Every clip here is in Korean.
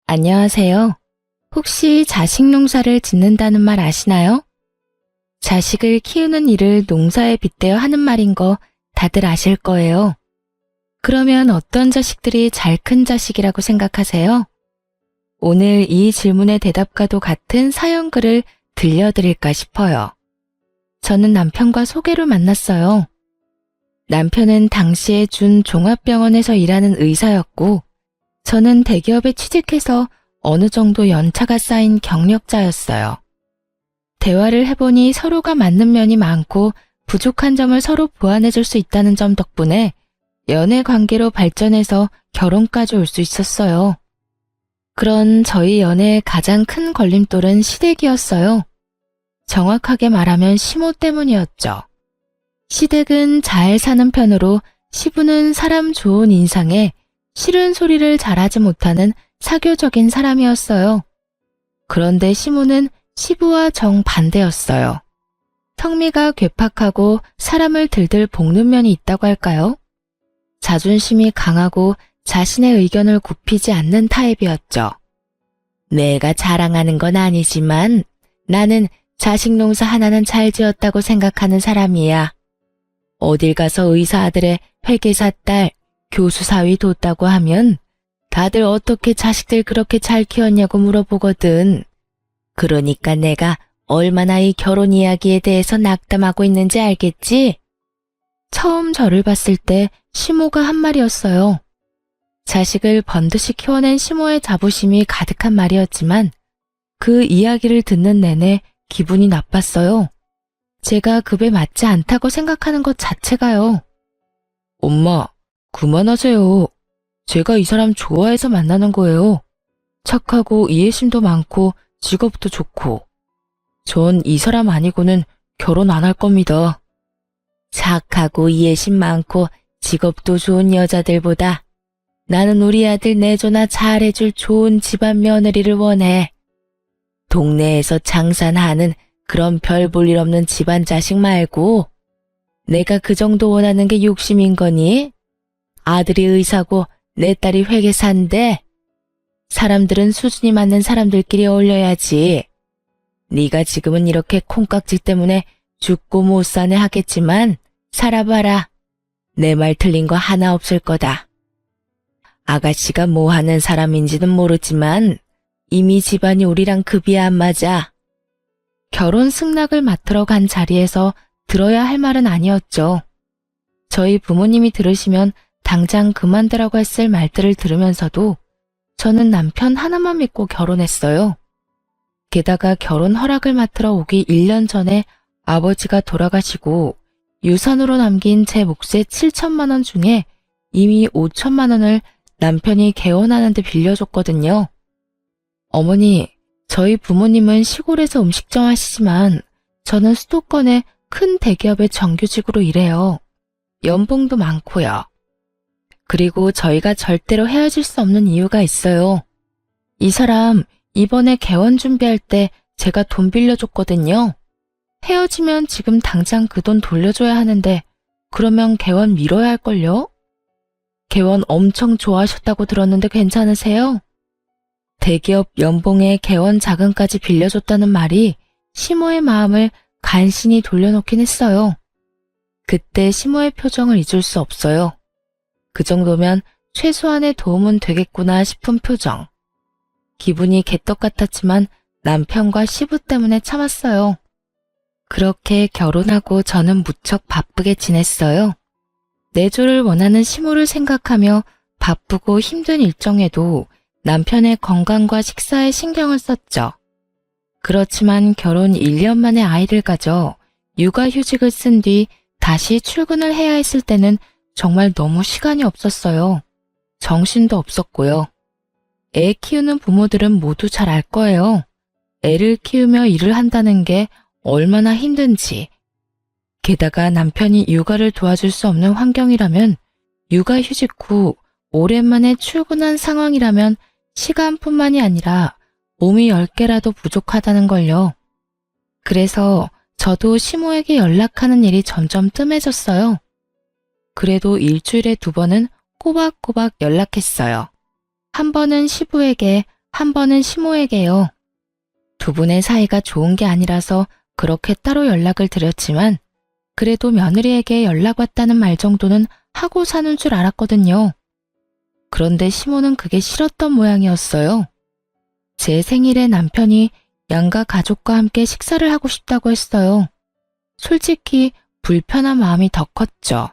안녕하세요. 혹시 자식 농사를 짓는다는 말 아시나요? 자식을 키우는 일을 농사에 빗대어 하는 말인 거 다들 아실 거예요. 그러면 어떤 자식들이 잘 큰 자식이라고 생각하세요? 오늘 이 질문의 대답과도 같은 사연글을 들려드릴까 싶어요. 저는 남편과 소개로 만났어요. 남편은 당시에 준 종합병원에서 일하는 의사였고, 저는 대기업에 취직해서 어느 정도 연차가 쌓인 경력자였어요. 대화를 해보니 서로가 맞는 면이 많고 부족한 점을 서로 보완해 줄 수 있다는 점 덕분에 연애 관계로 발전해서 결혼까지 올 수 있었어요. 그런 저희 연애의 가장 큰 걸림돌은 시댁이었어요. 정확하게 말하면 시모 때문이었죠. 시댁은 잘 사는 편으로 시부는 사람 좋은 인상에 싫은 소리를 잘하지 못하는 사교적인 사람이었어요. 그런데 시모는 시부와 정반대였어요. 성미가 괴팍하고 사람을 들들 볶는 면이 있다고 할까요? 자존심이 강하고 자신의 의견을 굽히지 않는 타입이었죠. 내가 자랑하는 건 아니지만 나는 자식 농사 하나는 잘 지었다고 생각하는 사람이야. 어딜 가서 의사 아들의 회계사 딸, 교수 사위 뒀다고 하면 다들 어떻게 자식들 그렇게 잘 키웠냐고 물어보거든. 그러니까 내가 얼마나 이 결혼 이야기에 대해서 낙담하고 있는지 알겠지? 처음 저를 봤을 때 시모가 한 말이었어요. 자식을 번듯이 키워낸 시모의 자부심이 가득한 말이었지만 그 이야기를 듣는 내내 기분이 나빴어요. 제가 급에 맞지 않다고 생각하는 것 자체가요. 엄마, 그만하세요. 제가 이 사람 좋아해서 만나는 거예요. 착하고 이해심도 많고 직업도 좋고. 전 이 사람 아니고는 결혼 안 할 겁니다. 착하고 이해심 많고 직업도 좋은 여자들보다 나는 우리 아들 내조나 잘해줄 좋은 집안 며느리를 원해. 동네에서 장산하는 그런 별 볼 일 없는 집안 자식 말고 내가 그 정도 원하는 게 욕심인 거니? 아들이 의사고 내 딸이 회계사인데 사람들은 수준이 맞는 사람들끼리 어울려야지. 네가 지금은 이렇게 콩깍지 때문에 죽고 못 사네 하겠지만 살아봐라. 내 말 틀린 거 하나 없을 거다. 아가씨가 뭐 하는 사람인지는 모르지만 이미 집안이 우리랑 급이 안 맞아. 결혼 승낙을 맡으러 간 자리에서 들어야 할 말은 아니었죠. 저희 부모님이 들으시면 당장 그만두라고 했을 말들을 들으면서도 저는 남편 하나만 믿고 결혼했어요. 게다가 결혼 허락을 맡으러 오기 1년 전에 아버지가 돌아가시고 유산으로 남긴 제 몫의 7천만 원 중에 이미 5천만 원을 남편이 개원하는데 빌려줬거든요. 어머니, 저희 부모님은 시골에서 음식점 하시지만 저는 수도권의 큰 대기업의 정규직으로 일해요. 연봉도 많고요. 그리고 저희가 절대로 헤어질 수 없는 이유가 있어요. 이 사람 이번에 개원 준비할 때 제가 돈 빌려줬거든요. 헤어지면 지금 당장 그 돈 돌려줘야 하는데 그러면 개원 미뤄야 할걸요? 개원 엄청 좋아하셨다고 들었는데 괜찮으세요? 대기업 연봉에 개원 자금까지 빌려줬다는 말이 시모의 마음을 간신히 돌려놓긴 했어요. 그때 시모의 표정을 잊을 수 없어요. 그 정도면 최소한의 도움은 되겠구나 싶은 표정. 기분이 개떡 같았지만 남편과 시부 때문에 참았어요. 그렇게 결혼하고 저는 무척 바쁘게 지냈어요. 내조를 원하는 시모를 생각하며 바쁘고 힘든 일정에도 남편의 건강과 식사에 신경을 썼죠. 그렇지만 결혼 1년 만에 아이를 가져 육아휴직을 쓴 뒤 다시 출근을 해야 했을 때는 정말 너무 시간이 없었어요. 정신도 없었고요. 애 키우는 부모들은 모두 잘 알 거예요. 애를 키우며 일을 한다는 게 얼마나 힘든지. 게다가 남편이 육아를 도와줄 수 없는 환경이라면 육아휴직 후 오랜만에 출근한 상황이라면 시간뿐만이 아니라 몸이 10개라도 부족하다는 걸요. 그래서 저도 시모에게 연락하는 일이 점점 뜸해졌어요. 그래도 일주일에 2번은 꼬박꼬박 연락했어요. 한 번은 시부에게 한 번은 시모에게요. 두 분의 사이가 좋은 게 아니라서 그렇게 따로 연락을 드렸지만 그래도 며느리에게 연락 왔다는 말 정도는 하고 사는 줄 알았거든요. 그런데 시모는 그게 싫었던 모양이었어요. 제 생일에 남편이 양가 가족과 함께 식사를 하고 싶다고 했어요. 솔직히 불편한 마음이 더 컸죠.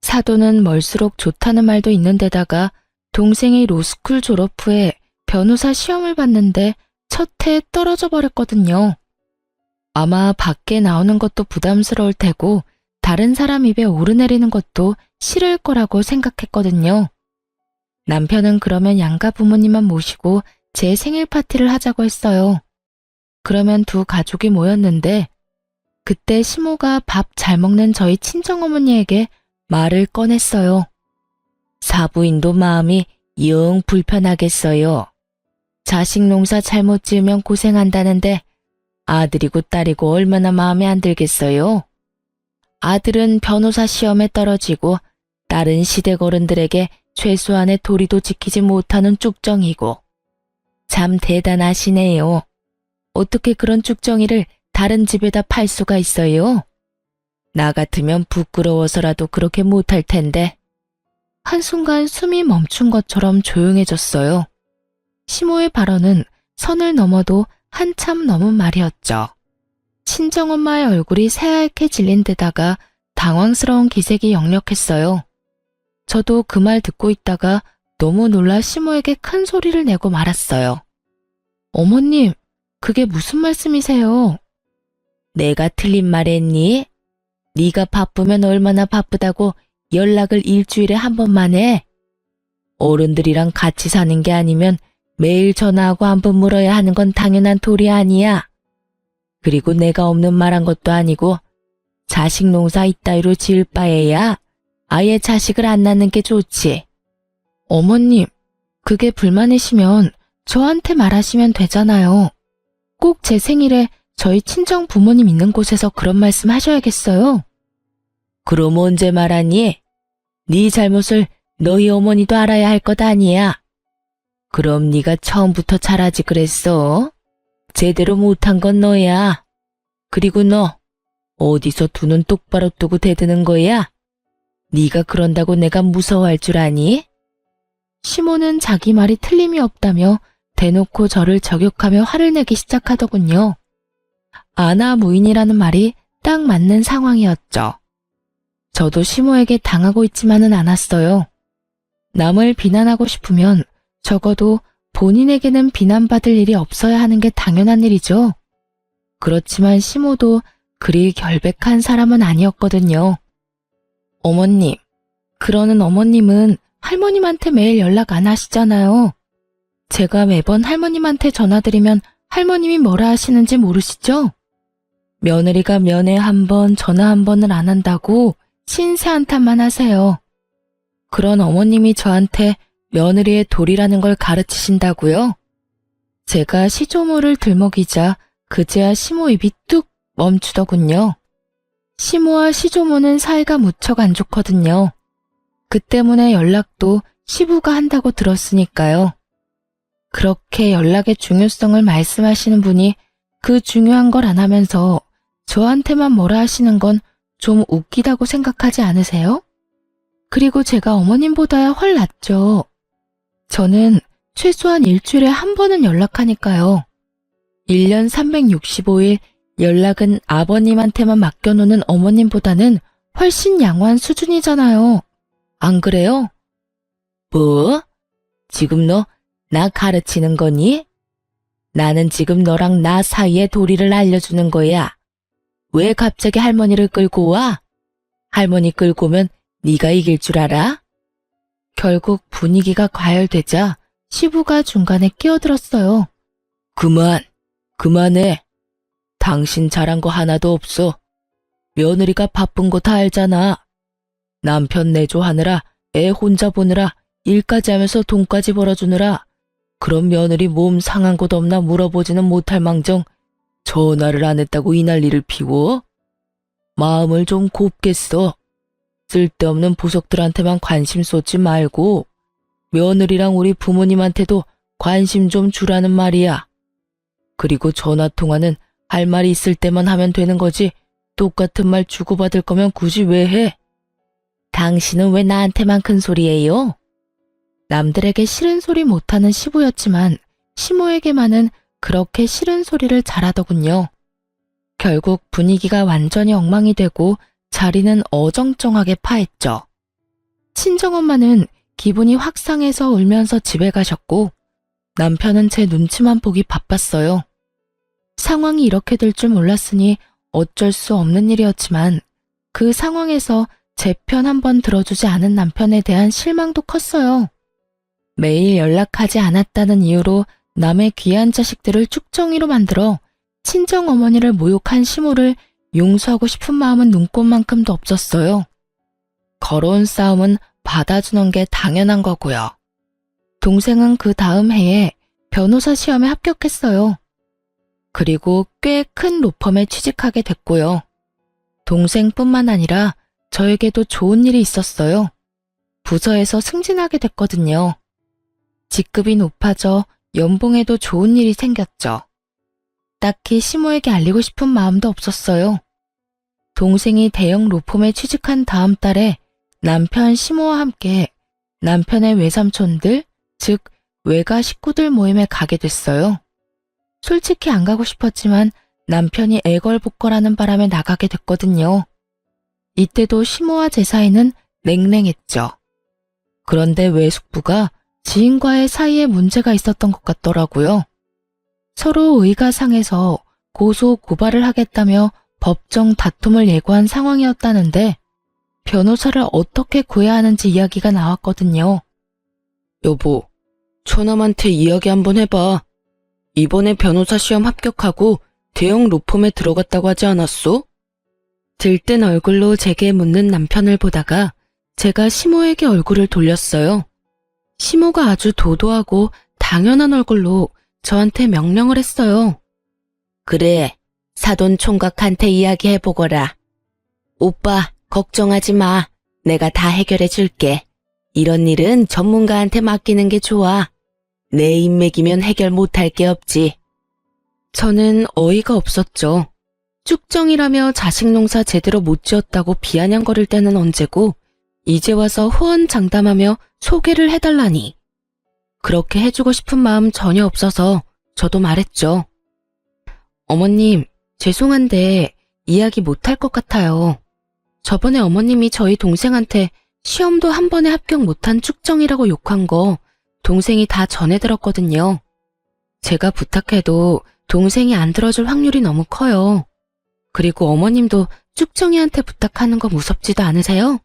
사돈은 멀수록 좋다는 말도 있는 데다가 동생이 로스쿨 졸업 후에 변호사 시험을 봤는데 첫 해에 떨어져 버렸거든요. 아마 밖에 나오는 것도 부담스러울 테고 다른 사람 입에 오르내리는 것도 싫을 거라고 생각했거든요. 남편은 그러면 양가 부모님만 모시고 제 생일 파티를 하자고 했어요. 그러면 두 가족이 모였는데 그때 시모가 밥 잘 먹는 저희 친정어머니에게 말을 꺼냈어요. 사부인도 마음이 영 불편하겠어요. 자식 농사 잘못 지으면 고생한다는데 아들이고 딸이고 얼마나 마음에 안 들겠어요. 아들은 변호사 시험에 떨어지고 딸은 시댁 어른들에게 최소한의 도리도 지키지 못하는 쭉정이고. 참 대단하시네요. 어떻게 그런 쭉정이를 다른 집에다 팔 수가 있어요? 나 같으면 부끄러워서라도 그렇게 못할 텐데. 한순간 숨이 멈춘 것처럼 조용해졌어요. 시모의 발언은 선을 넘어도 한참 넘은 말이었죠. 친정엄마의 얼굴이 새하얗게 질린 데다가 당황스러운 기색이 역력했어요. 저도 그 말 듣고 있다가 너무 놀라 시모에게 큰 소리를 내고 말았어요. 어머님, 그게 무슨 말씀이세요? 내가 틀린 말 했니? 네가 바쁘면 얼마나 바쁘다고 연락을 일주일에 한 번만 해? 어른들이랑 같이 사는 게 아니면 매일 전화하고 한 번 물어야 하는 건 당연한 도리 아니야. 그리고 내가 없는 말 한 것도 아니고 자식 농사 이따위로 지을 바에야 아예 자식을 안 낳는 게 좋지. 어머님, 그게 불만이시면 저한테 말하시면 되잖아요. 꼭 제 생일에 저희 친정 부모님 있는 곳에서 그런 말씀 하셔야겠어요. 그럼 언제 말하니? 네 잘못을 너희 어머니도 알아야 할 것 아니야. 그럼 네가 처음부터 잘하지 그랬어? 제대로 못한 건 너야. 그리고 너 어디서 두 눈 똑바로 뜨고 대드는 거야? 네가 그런다고 내가 무서워할 줄 아니? 시모는 자기 말이 틀림이 없다며 대놓고 저를 저격하며 화를 내기 시작하더군요. 아나 무인이라는 말이 딱 맞는 상황이었죠. 저도 시모에게 당하고 있지만은 않았어요. 남을 비난하고 싶으면 적어도 본인에게는 비난받을 일이 없어야 하는 게 당연한 일이죠. 그렇지만 시모도 그리 결백한 사람은 아니었거든요. 어머님, 그러는 어머님은 할머님한테 매일 연락 안 하시잖아요. 제가 매번 할머님한테 전화드리면 할머님이 뭐라 하시는지 모르시죠? 며느리가 면회 한 번, 전화 한 번을 안 한다고 신세 한탄만 하세요. 그런 어머님이 저한테 며느리의 도리라는 걸 가르치신다고요? 제가 시조모를 들먹이자 그제야 시모 입이 뚝 멈추더군요. 시모와 시조모는 사이가 무척 안 좋거든요. 그 때문에 연락도 시부가 한다고 들었으니까요. 그렇게 연락의 중요성을 말씀하시는 분이 그 중요한 걸 안 하면서 저한테만 뭐라 하시는 건 좀 웃기다고 생각하지 않으세요? 그리고 제가 어머님보다야 훨 낫죠. 저는 최소한 일주일에 한 번은 연락하니까요. 1년 365일 연락은 아버님한테만 맡겨놓는 어머님보다는 훨씬 양호한 수준이잖아요. 안 그래요? 뭐? 지금 너 나 가르치는 거니? 나는 지금 너랑 나 사이의 도리를 알려주는 거야. 왜 갑자기 할머니를 끌고 와? 할머니 끌고 오면 네가 이길 줄 알아? 결국 분위기가 과열되자 시부가 중간에 끼어들었어요. 그만해. 당신 잘한 거 하나도 없어. 며느리가 바쁜 거 다 알잖아. 남편 내조하느라 애 혼자 보느라 일까지 하면서 돈까지 벌어주느라 그런 며느리 몸 상한 곳 없나 물어보지는 못할 망정 전화를 안 했다고 이 난리를 피워? 마음을 좀 곱게 써. 쓸데없는 보석들한테만 관심 쏟지 말고 며느리랑 우리 부모님한테도 관심 좀 주라는 말이야. 그리고 전화통화는 할 말이 있을 때만 하면 되는 거지 똑같은 말 주고받을 거면 굳이 왜 해? 당신은 왜 나한테만 큰 소리예요? 남들에게 싫은 소리 못하는 시부였지만 시모에게만은 그렇게 싫은 소리를 잘하더군요. 결국 분위기가 완전히 엉망이 되고 자리는 어정쩡하게 파했죠. 친정엄마는 기분이 확 상해서 울면서 집에 가셨고 남편은 제 눈치만 보기 바빴어요. 상황이 이렇게 될 줄 몰랐으니 어쩔 수 없는 일이었지만 그 상황에서 제 편 한번 들어주지 않은 남편에 대한 실망도 컸어요. 매일 연락하지 않았다는 이유로 남의 귀한 자식들을 쭉정이로 만들어 친정어머니를 모욕한 시모를 용서하고 싶은 마음은 눈꽃만큼도 없었어요. 걸어온 싸움은 받아주는 게 당연한 거고요. 동생은 그 다음 해에 변호사 시험에 합격했어요. 그리고 꽤 큰 로펌에 취직하게 됐고요. 동생뿐만 아니라 저에게도 좋은 일이 있었어요. 부서에서 승진하게 됐거든요. 직급이 높아져 연봉에도 좋은 일이 생겼죠. 딱히 시모에게 알리고 싶은 마음도 없었어요. 동생이 대형 로펌에 취직한 다음 달에 남편 시모와 함께 남편의 외삼촌들, 즉 외가 식구들 모임에 가게 됐어요. 솔직히 안 가고 싶었지만 남편이 애걸복걸하는 바람에 나가게 됐거든요. 이때도 시모와 제 사이는 냉랭했죠. 그런데 외숙부가 지인과의 사이에 문제가 있었던 것 같더라고요. 서로 의가 상해서 고소 고발을 하겠다며 법정 다툼을 예고한 상황이었다는데 변호사를 어떻게 구해야 하는지 이야기가 나왔거든요. 여보, 처남한테 이야기 한번 해봐. 이번에 변호사 시험 합격하고 대형 로펌에 들어갔다고 하지 않았어? 들뜬 얼굴로 제게 묻는 남편을 보다가 제가 시모에게 얼굴을 돌렸어요. 시모가 아주 도도하고 당연한 얼굴로 저한테 명령을 했어요. 그래, 사돈 총각한테 이야기해보거라. 오빠, 걱정하지 마. 내가 다 해결해 줄게. 이런 일은 전문가한테 맡기는 게 좋아. 내 인맥이면 해결 못할 게 없지. 저는 어이가 없었죠. 쭉정이라며 자식 농사 제대로 못 지었다고 비아냥거릴 때는 언제고 이제 와서 호언장담하며 소개를 해달라니. 그렇게 해주고 싶은 마음 전혀 없어서 저도 말했죠. 어머님, 죄송한데 이야기 못할 것 같아요. 저번에 어머님이 저희 동생한테 시험도 한 번에 합격 못한 쭉정이라고 욕한 거 동생이 다 전해 들었거든요. 제가 부탁해도 동생이 안 들어줄 확률이 너무 커요. 그리고 어머님도 쭉정이한테 부탁하는 거 무섭지도 않으세요?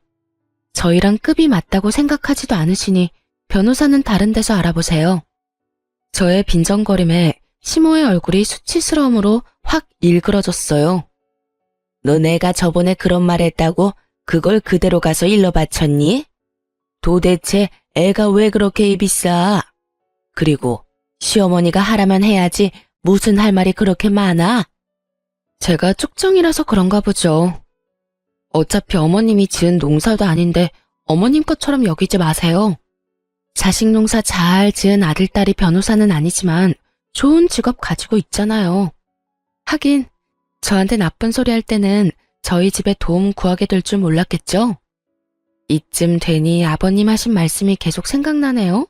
저희랑 급이 맞다고 생각하지도 않으시니 변호사는 다른 데서 알아보세요. 저의 빈정거림에 시모의 얼굴이 수치스러움으로 확 일그러졌어요. 너 내가 저번에 그런 말 했다고 그걸 그대로 가서 일러 바쳤니? 도대체 애가 왜 그렇게 입이 싸? 그리고 시어머니가 하라면 해야지 무슨 할 말이 그렇게 많아? 제가 쭉정이라서 그런가 보죠. 어차피 어머님이 지은 농사도 아닌데 어머님 것처럼 여기지 마세요. 자식 농사 잘 지은 아들딸이 변호사는 아니지만 좋은 직업 가지고 있잖아요. 하긴 저한테 나쁜 소리 할 때는 저희 집에 도움 구하게 될 줄 몰랐겠죠? 이쯤 되니 아버님 하신 말씀이 계속 생각나네요.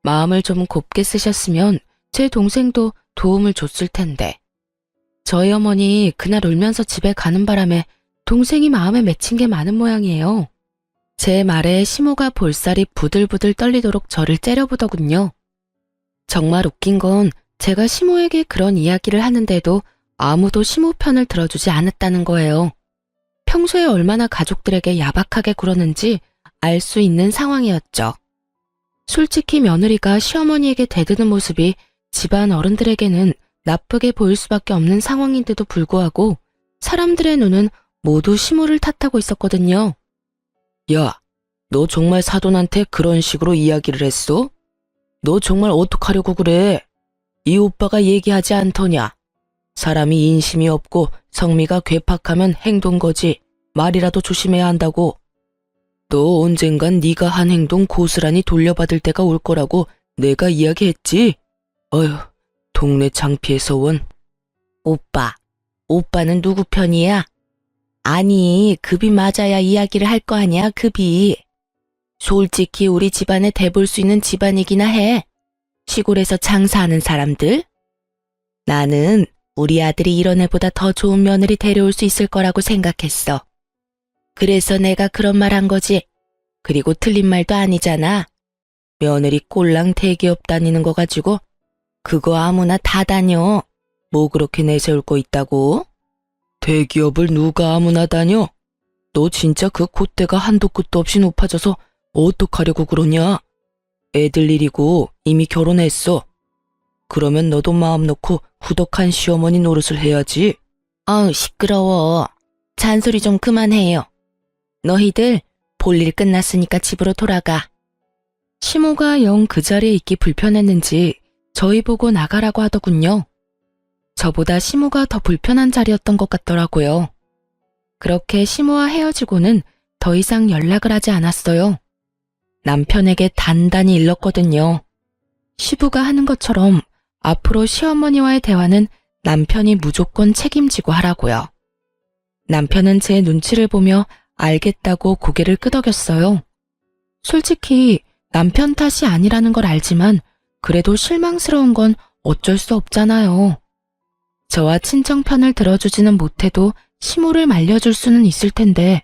마음을 좀 곱게 쓰셨으면 제 동생도 도움을 줬을 텐데. 저희 어머니 그날 울면서 집에 가는 바람에 동생이 마음에 맺힌 게 많은 모양이에요. 제 말에 시모가 볼살이 부들부들 떨리도록 저를 째려보더군요. 정말 웃긴 건 제가 시모에게 그런 이야기를 하는데도 아무도 시모 편을 들어주지 않았다는 거예요. 평소에 얼마나 가족들에게 야박하게 굴었는지 알 수 있는 상황이었죠. 솔직히 며느리가 시어머니에게 대드는 모습이 집안 어른들에게는 나쁘게 보일 수밖에 없는 상황인데도 불구하고 사람들의 눈은 모두 시모를 탓하고 있었거든요. 야, 너 정말 사돈한테 그런 식으로 이야기를 했어? 너 정말 어떡하려고 그래? 이 오빠가 얘기하지 않더냐? 사람이 인심이 없고 성미가 괴팍하면 행동거지 말이라도 조심해야 한다고. 너 언젠간 네가 한 행동 고스란히 돌려받을 때가 올 거라고 내가 이야기했지? 어휴, 동네 창피해서 원. 오빠는 누구 편이야? 아니, 급이 맞아야 이야기를 할 거 아니야, 급이. 솔직히 우리 집안에 대볼 수 있는 집안이기나 해. 시골에서 장사하는 사람들. 나는 우리 아들이 이런 애보다 더 좋은 며느리 데려올 수 있을 거라고 생각했어. 그래서 내가 그런 말 한 거지. 그리고 틀린 말도 아니잖아. 며느리 꼴랑 대기업 다니는 거 가지고 그거 아무나 다 다녀. 뭐 그렇게 내세울 거 있다고? 대기업을 누가 아무나 다녀? 너 진짜 그 콧대가 한도 끝도 없이 높아져서 어떡하려고 그러냐? 애들 일이고 이미 결혼했어. 그러면 너도 마음 놓고 후덕한 시어머니 노릇을 해야지. 아우, 시끄러워. 잔소리 좀 그만해요. 너희들 볼일 끝났으니까 집으로 돌아가. 시모가 영 그 자리에 있기 불편했는지 저희 보고 나가라고 하더군요. 저보다 시모가 더 불편한 자리였던 것 같더라고요. 그렇게 시모와 헤어지고는 더 이상 연락을 하지 않았어요. 남편에게 단단히 일렀거든요. 시부가 하는 것처럼 앞으로 시어머니와의 대화는 남편이 무조건 책임지고 하라고요. 남편은 제 눈치를 보며 알겠다고 고개를 끄덕였어요. 솔직히 남편 탓이 아니라는 걸 알지만 그래도 실망스러운 건 어쩔 수 없잖아요. 저와 친정 편을 들어주지는 못해도 시모를 말려줄 수는 있을 텐데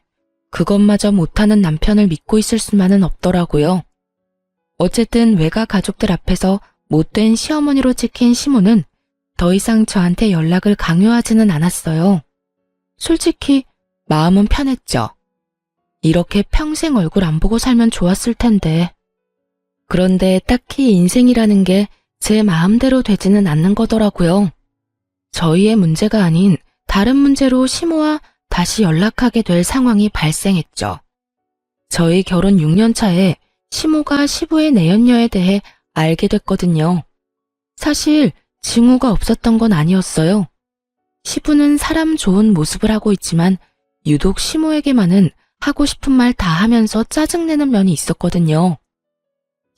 그것마저 못하는 남편을 믿고 있을 수만은 없더라고요. 어쨌든 외가 가족들 앞에서 못된 시어머니로 찍힌 시모는 더 이상 저한테 연락을 강요하지는 않았어요. 솔직히 마음은 편했죠. 이렇게 평생 얼굴 안 보고 살면 좋았을 텐데. 그런데 딱히 인생이라는 게 제 마음대로 되지는 않는 거더라고요. 저희의 문제가 아닌 다른 문제로 시모와 다시 연락하게 될 상황이 발생했죠. 저희 결혼 6년 차에 시모가 시부의 내연녀에 대해 알게 됐거든요. 사실 징후가 없었던 건 아니었어요. 시부는 사람 좋은 모습을 하고 있지만 유독 시모에게만은 하고 싶은 말 다 하면서 짜증내는 면이 있었거든요.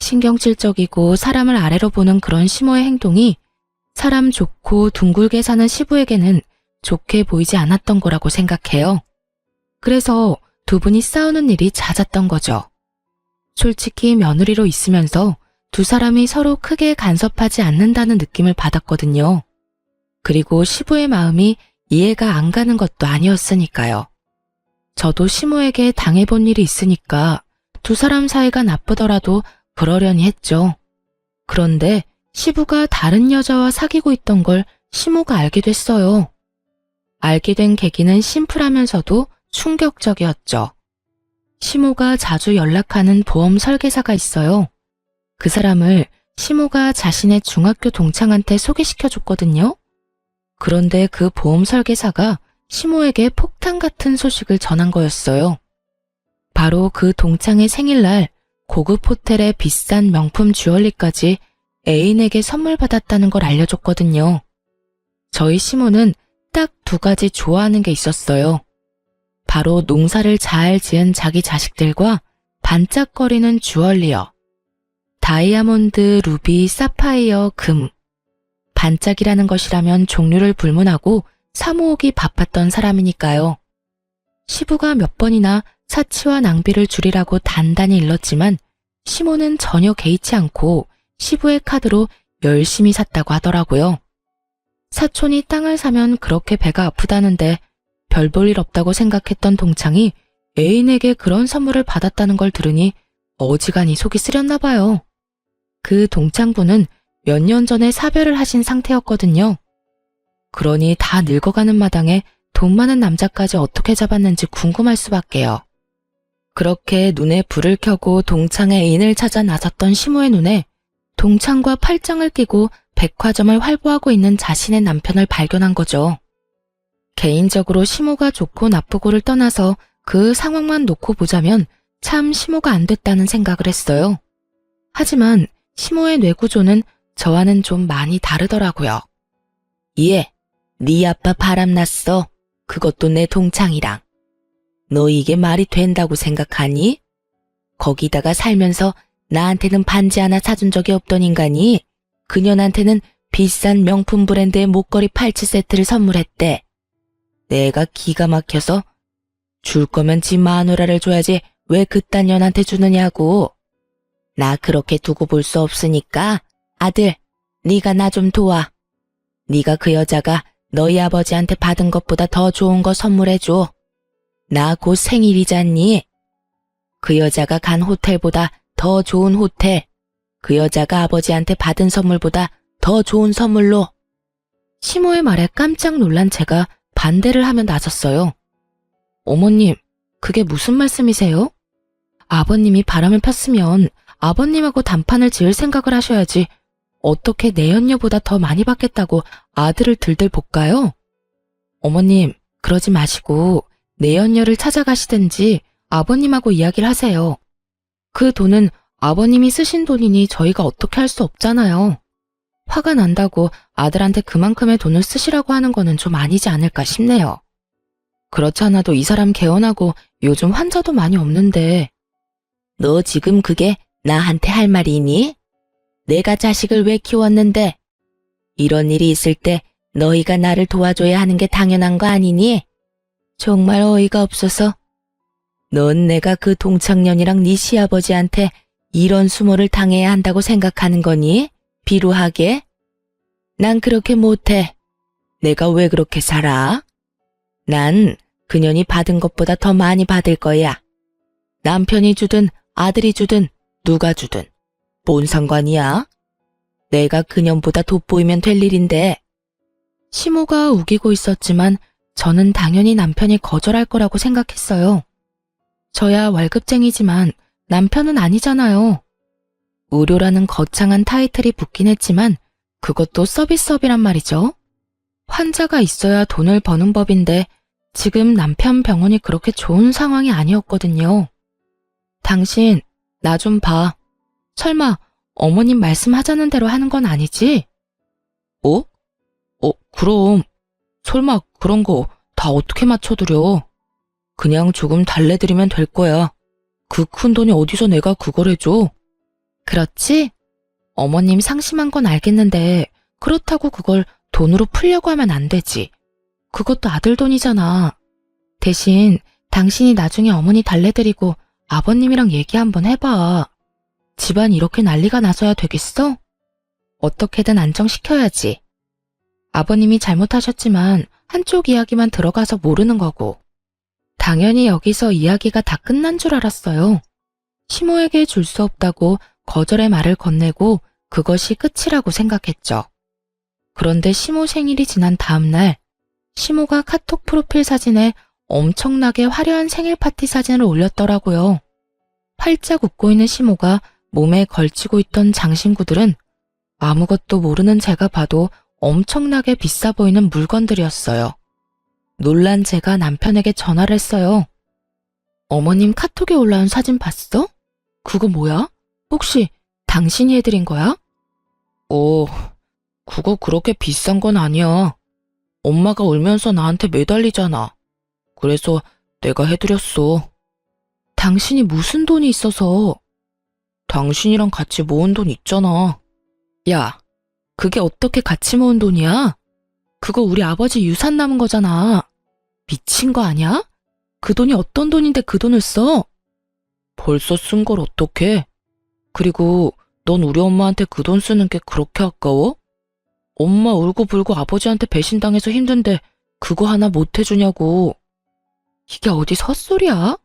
신경질적이고 사람을 아래로 보는 그런 시모의 행동이 사람 좋고 둥글게 사는 시부에게는 좋게 보이지 않았던 거라고 생각해요. 그래서 두 분이 싸우는 일이 잦았던 거죠. 솔직히 며느리로 있으면서 두 사람이 서로 크게 간섭하지 않는다는 느낌을 받았거든요. 그리고 시부의 마음이 이해가 안 가는 것도 아니었으니까요. 저도 시모에게 당해본 일이 있으니까 두 사람 사이가 나쁘더라도 그러려니 했죠. 그런데 시부가 다른 여자와 사귀고 있던 걸 시모가 알게 됐어요. 알게 된 계기는 심플하면서도 충격적이었죠. 시모가 자주 연락하는 보험 설계사가 있어요. 그 사람을 시모가 자신의 중학교 동창한테 소개시켜줬거든요. 그런데 그 보험 설계사가 시모에게 폭탄 같은 소식을 전한 거였어요. 바로 그 동창의 생일날 고급 호텔의 비싼 명품 주얼리까지 애인에게 선물 받았다는 걸 알려줬거든요. 저희 시모는 딱 두 가지 좋아하는 게 있었어요. 바로 농사를 잘 지은 자기 자식들과 반짝거리는 주얼리요. 다이아몬드, 루비, 사파이어, 금. 반짝이라는 것이라면 종류를 불문하고 사모으기 바빴던 사람이니까요. 시부가 몇 번이나 사치와 낭비를 줄이라고 단단히 일렀지만 시모는 전혀 개의치 않고 시부의 카드로 열심히 샀다고 하더라고요. 사촌이 땅을 사면 그렇게 배가 아프다는데 별 볼 일 없다고 생각했던 동창이 애인에게 그런 선물을 받았다는 걸 들으니 어지간히 속이 쓰렸나 봐요. 그 동창분은 몇 년 전에 사별을 하신 상태였거든요. 그러니 다 늙어가는 마당에 돈 많은 남자까지 어떻게 잡았는지 궁금할 수밖에요. 그렇게 눈에 불을 켜고 동창의 애인을 찾아 나섰던 시모의 눈에 동창과 팔짱을 끼고 백화점을 활보하고 있는 자신의 남편을 발견한 거죠. 개인적으로 시모가 좋고 나쁘고를 떠나서 그 상황만 놓고 보자면 참 시모가 안 됐다는 생각을 했어요. 하지만 시모의 뇌구조는 저와는 좀 많이 다르더라고요. 얘, 네 아빠 바람났어. 그것도 내 동창이랑. 너 이게 말이 된다고 생각하니? 거기다가 살면서 나한테는 반지 하나 사준 적이 없던 인간이 그년한테는 비싼 명품 브랜드의 목걸이 팔찌 세트를 선물했대. 내가 기가 막혀서 줄 거면 지 마누라를 줘야지 왜 그딴 년한테 주느냐고. 나 그렇게 두고 볼 수 없으니까 아들, 네가 나 좀 도와. 네가 그 여자가 너희 아버지한테 받은 것보다 더 좋은 거 선물해줘. 나 곧 생일이잖니. 그 여자가 간 호텔보다 더 좋은 호텔, 그 여자가 아버지한테 받은 선물보다 더 좋은 선물로. 시모의 말에 깜짝 놀란 제가 반대를 하며 나섰어요. 어머님, 그게 무슨 말씀이세요? 아버님이 바람을 폈으면 아버님하고 단판을 지을 생각을 하셔야지 어떻게 내연녀보다 더 많이 받겠다고 아들을 들들 볶아요? 어머님, 그러지 마시고 내연녀를 찾아가시든지 아버님하고 이야기를 하세요. 그 돈은 아버님이 쓰신 돈이니 저희가 어떻게 할 수 없잖아요. 화가 난다고 아들한테 그만큼의 돈을 쓰시라고 하는 거는 좀 아니지 않을까 싶네요. 그렇지 않아도 이 사람 개원하고 요즘 환자도 많이 없는데. 너 지금 그게 나한테 할 말이니? 내가 자식을 왜 키웠는데? 이런 일이 있을 때 너희가 나를 도와줘야 하는 게 당연한 거 아니니? 정말 어이가 없어서. 넌 내가 그 동창년이랑 네 시아버지한테 이런 수모를 당해야 한다고 생각하는 거니? 비루하게? 난 그렇게 못해. 내가 왜 그렇게 살아? 난 그년이 받은 것보다 더 많이 받을 거야. 남편이 주든 아들이 주든 누가 주든 뭔 상관이야? 내가 그년보다 돋보이면 될 일인데. 시모가 우기고 있었지만 저는 당연히 남편이 거절할 거라고 생각했어요. 저야 월급쟁이지만 남편은 아니잖아요. 의료라는 거창한 타이틀이 붙긴 했지만 그것도 서비스업이란 말이죠. 환자가 있어야 돈을 버는 법인데 지금 남편 병원이 그렇게 좋은 상황이 아니었거든요. 당신, 나 좀 봐. 설마 어머님 말씀하자는 대로 하는 건 아니지? 어? 그럼. 설마 그런 거 다 어떻게 맞춰드려? 그냥 조금 달래드리면 될 거야. 그 큰 돈이 어디서 내가 그걸 해줘? 그렇지? 어머님 상심한 건 알겠는데 그렇다고 그걸 돈으로 풀려고 하면 안 되지. 그것도 아들 돈이잖아. 대신 당신이 나중에 어머니 달래드리고 아버님이랑 얘기 한번 해봐. 집안 이렇게 난리가 나서야 되겠어? 어떻게든 안정시켜야지. 아버님이 잘못하셨지만 한쪽 이야기만 들어가서 모르는 거고. 당연히 여기서 이야기가 다 끝난 줄 알았어요. 시모에게 줄 수 없다고 거절의 말을 건네고 그것이 끝이라고 생각했죠. 그런데 시모 생일이 지난 다음 날, 시모가 카톡 프로필 사진에 엄청나게 화려한 생일 파티 사진을 올렸더라고요. 활짝 웃고 있는 시모가 몸에 걸치고 있던 장신구들은 아무것도 모르는 제가 봐도 엄청나게 비싸 보이는 물건들이었어요. 놀란 제가 남편에게 전화를 했어요. 어머님 카톡에 올라온 사진 봤어? 그거 뭐야? 혹시 당신이 해드린 거야? 그거 그렇게 비싼 건 아니야. 엄마가 울면서 나한테 매달리잖아. 그래서 내가 해드렸어. 당신이 무슨 돈이 있어서? 당신이랑 같이 모은 돈 있잖아. 야, 그게 어떻게 같이 모은 돈이야? 그거 우리 아버지 유산 남은 거잖아. 미친 거 아니야? 그 돈이 어떤 돈인데 그 돈을 써? 벌써 쓴 걸 어떡해? 그리고 넌 우리 엄마한테 그 돈 쓰는 게 그렇게 아까워? 엄마 울고불고 아버지한테 배신당해서 힘든데 그거 하나 못 해주냐고. 이게 어디 헛소리야?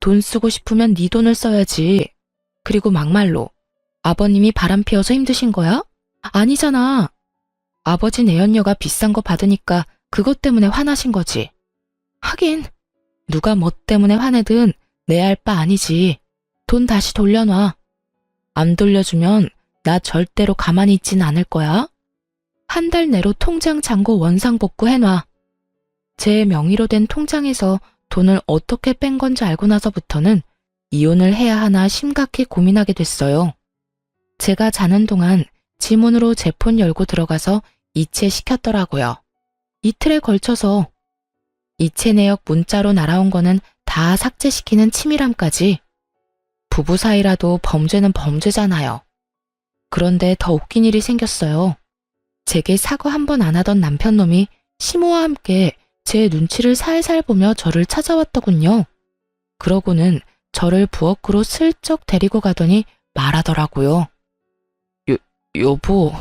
돈 쓰고 싶으면 네 돈을 써야지. 그리고 막말로 아버님이 바람 피워서 힘드신 거야? 아니잖아. 아버지 내연녀가 비싼 거 받으니까 그것 때문에 화나신 거지. 하긴 누가 뭐 때문에 화내든 내 알 바 아니지. 돈 다시 돌려놔. 안 돌려주면 나 절대로 가만히 있진 않을 거야. 한 달 내로 통장 잔고 원상복구 해놔. 제 명의로 된 통장에서 돈을 어떻게 뺀 건지 알고 나서부터는 이혼을 해야 하나 심각히 고민하게 됐어요. 제가 자는 동안 지문으로 제 폰 열고 들어가서 이체시켰더라고요. 이틀에 걸쳐서. 이체 내역 문자로 날아온 거는 다 삭제시키는 치밀함까지. 부부 사이라도 범죄는 범죄잖아요. 그런데 더 웃긴 일이 생겼어요. 제게 사과 한 번 안 하던 남편 놈이 시모와 함께 제 눈치를 살살 보며 저를 찾아왔더군요. 그러고는 저를 부엌으로 슬쩍 데리고 가더니 말하더라고요. 여보,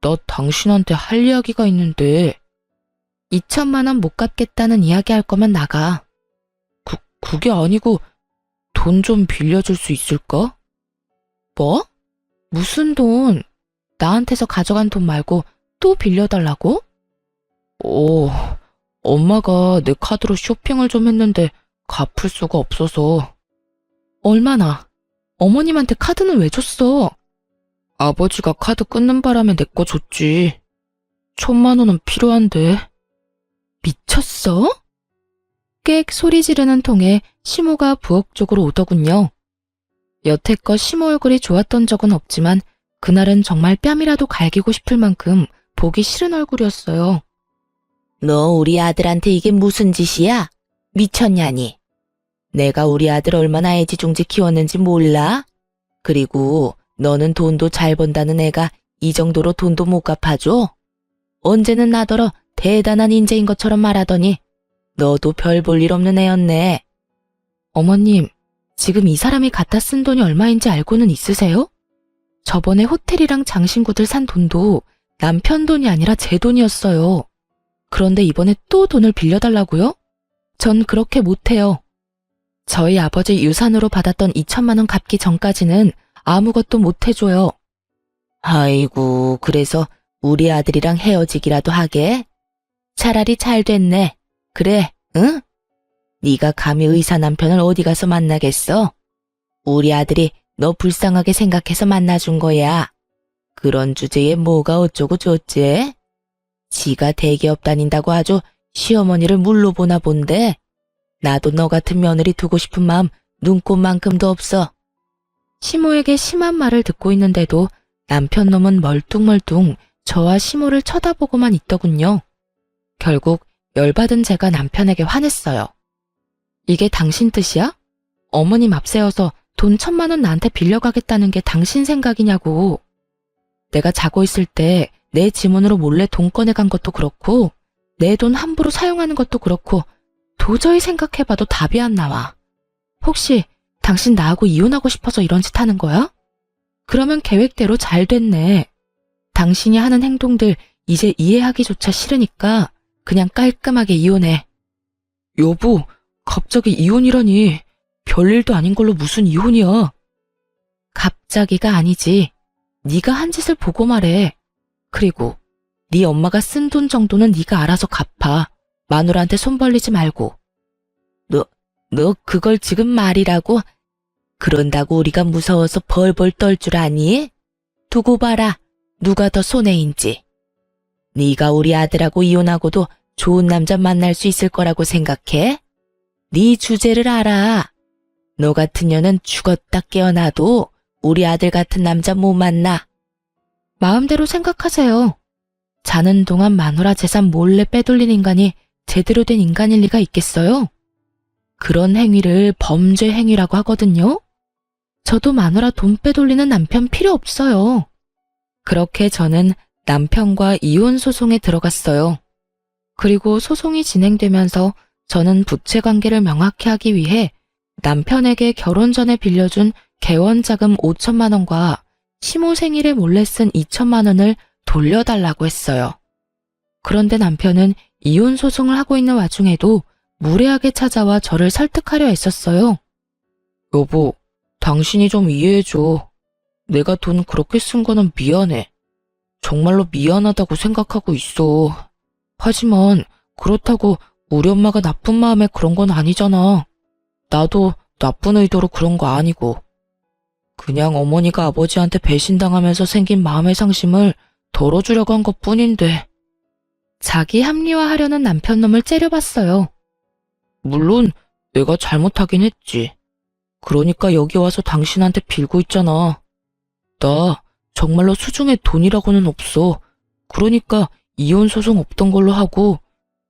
나 당신한테 할 이야기가 있는데 2천만 원 못 갚겠다는 이야기 할 거면 나가. 그게 아니고 돈 좀 빌려줄 수 있을까? 뭐? 무슨 돈? 나한테서 가져간 돈 말고 또 빌려달라고? 엄마가 내 카드로 쇼핑을 좀 했는데 갚을 수가 없어서. 얼마나? 어머님한테 카드는 왜 줬어? 아버지가 카드 끊는 바람에 내 거 줬지. 1,000만 원은 필요한데. 미쳤어? 꽥 소리 지르는 통에 시모가 부엌 쪽으로 오더군요. 여태껏 시모 얼굴이 좋았던 적은 없지만 그날은 정말 뺨이라도 갈기고 싶을 만큼 보기 싫은 얼굴이었어요. 너 우리 아들한테 이게 무슨 짓이야? 미쳤냐니? 내가 우리 아들 얼마나 애지중지 키웠는지 몰라? 그리고 너는 돈도 잘 번다는 애가 이 정도로 돈도 못 갚아줘? 언제는 나더러 대단한 인재인 것처럼 말하더니 너도 별 볼 일 없는 애였네. 어머님, 지금 이 사람이 갖다 쓴 돈이 얼마인지 알고는 있으세요? 저번에 호텔이랑 장신구들 산 돈도 남편 돈이 아니라 제 돈이었어요. 그런데 이번에 또 돈을 빌려달라고요? 전 그렇게 못해요. 저희 아버지 유산으로 받았던 2천만 원 갚기 전까지는 아무것도 못해줘요. 아이고, 그래서 우리 아들이랑 헤어지기라도 하게? 차라리 잘 됐네. 그래, 응? 네가 감히 의사 남편을 어디 가서 만나겠어? 우리 아들이 너 불쌍하게 생각해서 만나준 거야. 그런 주제에 뭐가 어쩌고 저쩌지? 지가 대기업 다닌다고 아주 시어머니를 물로 보나 본데 나도 너 같은 며느리 두고 싶은 마음 눈꼽만큼도 없어. 시모에게 심한 말을 듣고 있는데도 남편 놈은 멀뚱멀뚱 저와 시모를 쳐다보고만 있더군요. 결국 열받은 제가 남편에게 화냈어요. 이게 당신 뜻이야? 어머님 앞세워서 돈 1,000만 원 나한테 빌려가겠다는 게 당신 생각이냐고. 내가 자고 있을 때 내 지문으로 몰래 돈 꺼내간 것도 그렇고 내 돈 함부로 사용하는 것도 그렇고 도저히 생각해봐도 답이 안 나와. 혹시 당신 나하고 이혼하고 싶어서 이런 짓 하는 거야? 그러면 계획대로 잘 됐네. 당신이 하는 행동들 이제 이해하기조차 싫으니까 그냥 깔끔하게 이혼해. 여보, 갑자기 이혼이라니. 별일도 아닌 걸로 무슨 이혼이야. 갑자기가 아니지. 네가 한 짓을 보고 말해. 그리고 네 엄마가 쓴 돈 정도는 네가 알아서 갚아. 마누라한테 손 벌리지 말고. 너 그걸 지금 말이라고? 그런다고 우리가 무서워서 벌벌 떨 줄 아니? 두고 봐라. 누가 더 손해인지. 네가 우리 아들하고 이혼하고도 좋은 남자 만날 수 있을 거라고 생각해? 네 주제를 알아. 너 같은 년은 죽었다 깨어나도 우리 아들 같은 남자 못 만나. 마음대로 생각하세요. 자는 동안 마누라 재산 몰래 빼돌린 인간이 제대로 된 인간일 리가 있겠어요? 그런 행위를 범죄 행위라고 하거든요. 저도 마누라 돈 빼돌리는 남편 필요 없어요. 그렇게 저는 남편과 이혼 소송에 들어갔어요. 그리고 소송이 진행되면서 저는 부채 관계를 명확히 하기 위해 남편에게 결혼 전에 빌려준 개원자금 5천만 원과 시모 생일에 몰래 쓴 2천만 원을 돌려달라고 했어요. 그런데 남편은 이혼 소송을 하고 있는 와중에도 무례하게 찾아와 저를 설득하려 했었어요. 여보, 당신이 좀 이해해줘. 내가 돈 그렇게 쓴 거는 미안해. 정말로 미안하다고 생각하고 있어. 하지만 그렇다고 우리 엄마가 나쁜 마음에 그런 건 아니잖아. 나도 나쁜 의도로 그런 거 아니고. 그냥 어머니가 아버지한테 배신당하면서 생긴 마음의 상심을 덜어주려고 한 것뿐인데. 자기 합리화하려는 남편 놈을 째려봤어요. 물론 내가 잘못하긴 했지. 그러니까 여기 와서 당신한테 빌고 있잖아. 나 정말로 수중에 돈이라고는 없어. 그러니까 이혼 소송 없던 걸로 하고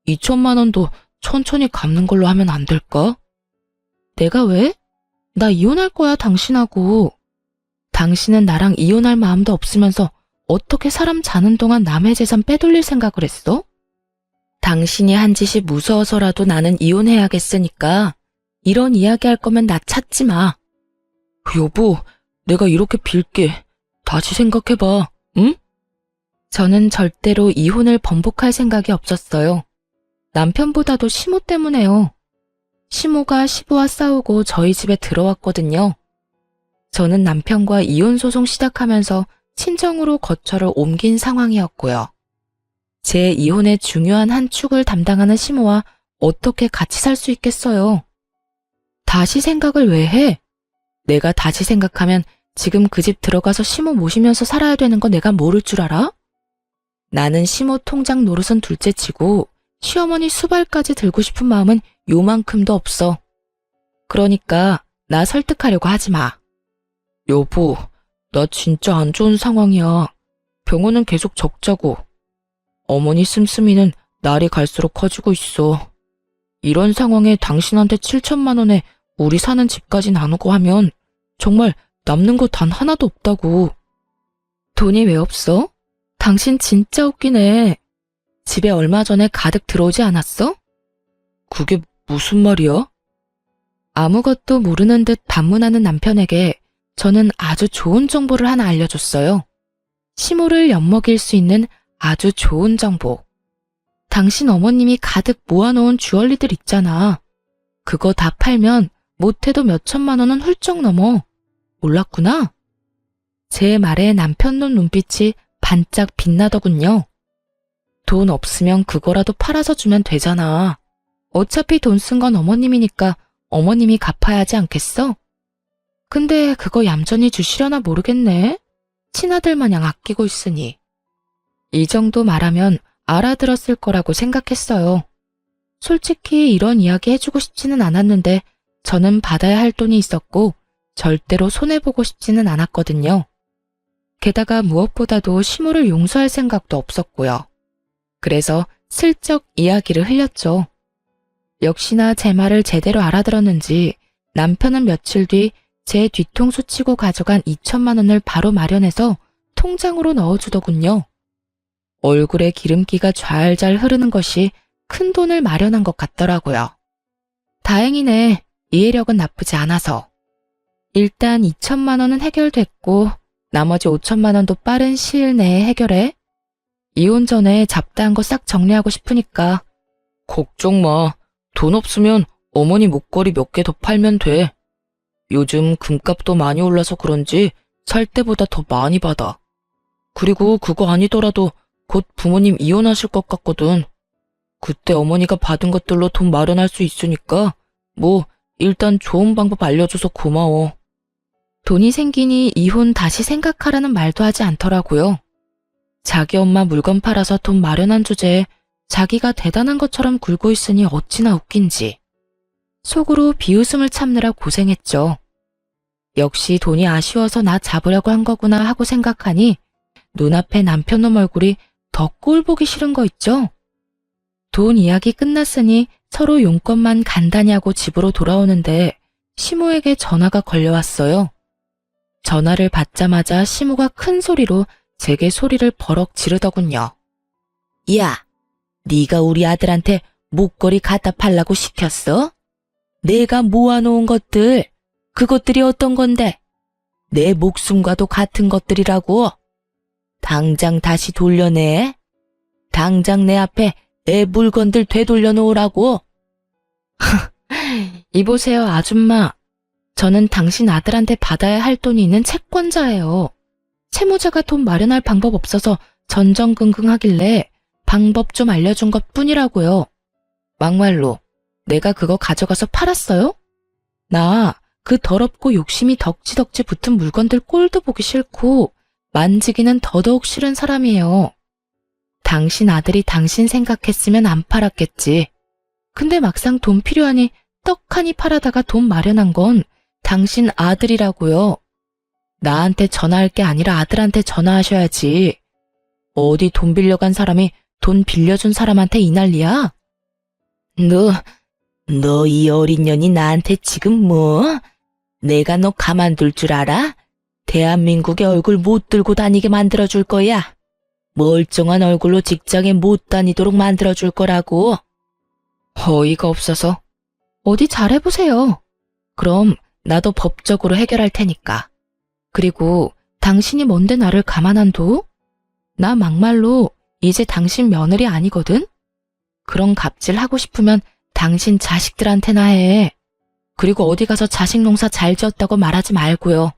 2천만 원도 천천히 갚는 걸로 하면 안 될까? 내가 왜? 나 이혼할 거야, 당신하고. 당신은 나랑 이혼할 마음도 없으면서 어떻게 사람 자는 동안 남의 재산 빼돌릴 생각을 했어? 당신이 한 짓이 무서워서라도 나는 이혼해야겠으니까 이런 이야기 할 거면 나 찾지 마. 여보, 내가 이렇게 빌게. 다시 생각해봐, 응? 저는 절대로 이혼을 번복할 생각이 없었어요. 남편보다도 시모 때문에요. 시모가 시부와 싸우고 저희 집에 들어왔거든요. 저는 남편과 이혼 소송 시작하면서 친정으로 거처를 옮긴 상황이었고요. 제 이혼의 중요한 한 축을 담당하는 시모와 어떻게 같이 살 수 있겠어요? 다시 생각을 왜 해? 내가 다시 생각하면 지금 그 집 들어가서 시모 모시면서 살아야 되는 거 내가 모를 줄 알아? 나는 시모 통장 노릇은 둘째치고 시어머니 수발까지 들고 싶은 마음은 요만큼도 없어. 그러니까 나 설득하려고 하지 마. 여보, 나 진짜 안 좋은 상황이야. 병원은 계속 적자고. 어머니 씀씀이는 날이 갈수록 커지고 있어. 이런 상황에 당신한테 7천만 원에 우리 사는 집까지 나누고 하면 정말 남는 거 단 하나도 없다고. 돈이 왜 없어? 당신 진짜 웃기네. 집에 얼마 전에 가득 들어오지 않았어? 그게 무슨 말이야? 아무것도 모르는 듯 반문하는 남편에게 저는 아주 좋은 정보를 하나 알려줬어요. 시모를 엿먹일 수 있는 아주 좋은 정보. 당신 어머님이 가득 모아놓은 주얼리들 있잖아. 그거 다 팔면 못해도 몇 천만 원은 훌쩍 넘어. 몰랐구나? 제 말에 남편 눈빛이 반짝 빛나더군요. 돈 없으면 그거라도 팔아서 주면 되잖아. 어차피 돈 쓴 건 어머님이니까 어머님이 갚아야 하지 않겠어? 근데 그거 얌전히 주시려나 모르겠네. 친아들 마냥 아끼고 있으니. 이 정도 말하면 알아들었을 거라고 생각했어요. 솔직히 이런 이야기 해주고 싶지는 않았는데 저는 받아야 할 돈이 있었고 절대로 손해보고 싶지는 않았거든요. 게다가 무엇보다도 시모를 용서할 생각도 없었고요. 그래서 슬쩍 이야기를 흘렸죠. 역시나 제 말을 제대로 알아들었는지 남편은 며칠 뒤 제 뒤통수 치고 가져간 2천만 원을 바로 마련해서 통장으로 넣어주더군요. 얼굴에 기름기가 좔좔 흐르는 것이 큰 돈을 마련한 것 같더라고요. 다행이네. 이해력은 나쁘지 않아서. 일단 2천만 원은 해결됐고 나머지 5천만 원도 빠른 시일 내에 해결해. 이혼 전에 잡다한 거 싹 정리하고 싶으니까. 걱정 마. 돈 없으면 어머니 목걸이 몇 개 더 팔면 돼. 요즘 금값도 많이 올라서 그런지 살 때보다 더 많이 받아. 그리고 그거 아니더라도 곧 부모님 이혼하실 것 같거든. 그때 어머니가 받은 것들로 돈 마련할 수 있으니까 뭐 일단 좋은 방법 알려줘서 고마워. 돈이 생기니 이혼 다시 생각하라는 말도 하지 않더라고요. 자기 엄마 물건 팔아서 돈 마련한 주제에 자기가 대단한 것처럼 굴고 있으니 어찌나 웃긴지. 속으로 비웃음을 참느라 고생했죠. 역시 돈이 아쉬워서 나 잡으려고 한 거구나 하고 생각하니 눈앞에 남편놈 얼굴이 더 꼴 보기 싫은 거 있죠? 돈 이야기 끝났으니 서로 용건만 간단히 하고 집으로 돌아오는데 시모에게 전화가 걸려왔어요. 전화를 받자마자 시모가 큰 소리로 제게 소리를 버럭 지르더군요. 야, 네가 우리 아들한테 목걸이 갖다 팔라고 시켰어? 내가 모아놓은 것들, 그것들이 어떤 건데? 내 목숨과도 같은 것들이라고. 당장 다시 돌려내. 당장 내 앞에 내 물건들 되돌려 놓으라고. 이보세요, 아줌마. 저는 당신 아들한테 받아야 할 돈이 있는 채권자예요. 채무자가 돈 마련할 방법 없어서 전전긍긍하길래 방법 좀 알려준 것 뿐이라고요. 막말로 내가 그거 가져가서 팔았어요? 나 그 더럽고 욕심이 덕지덕지 붙은 물건들 꼴도 보기 싫고 만지기는 더더욱 싫은 사람이에요. 당신 아들이 당신 생각했으면 안 팔았겠지. 근데 막상 돈 필요하니 떡하니 팔아다가 돈 마련한 건 당신 아들이라고요. 나한테 전화할 게 아니라 아들한테 전화하셔야지. 어디 돈 빌려간 사람이 돈 빌려준 사람한테 이 난리야? 너 이 어린 년이 나한테 지금 뭐? 내가 너 가만둘 줄 알아? 대한민국의 얼굴 못 들고 다니게 만들어줄 거야. 멀쩡한 얼굴로 직장에 못 다니도록 만들어줄 거라고. 어이가 없어서. 어디 잘해보세요. 그럼 나도 법적으로 해결할 테니까. 그리고 당신이 뭔데 나를 가만 안 둬? 나 막말로 이제 당신 며느리 아니거든? 그런 갑질 하고 싶으면 당신 자식들한테나 해. 그리고 어디 가서 자식 농사 잘 지었다고 말하지 말고요.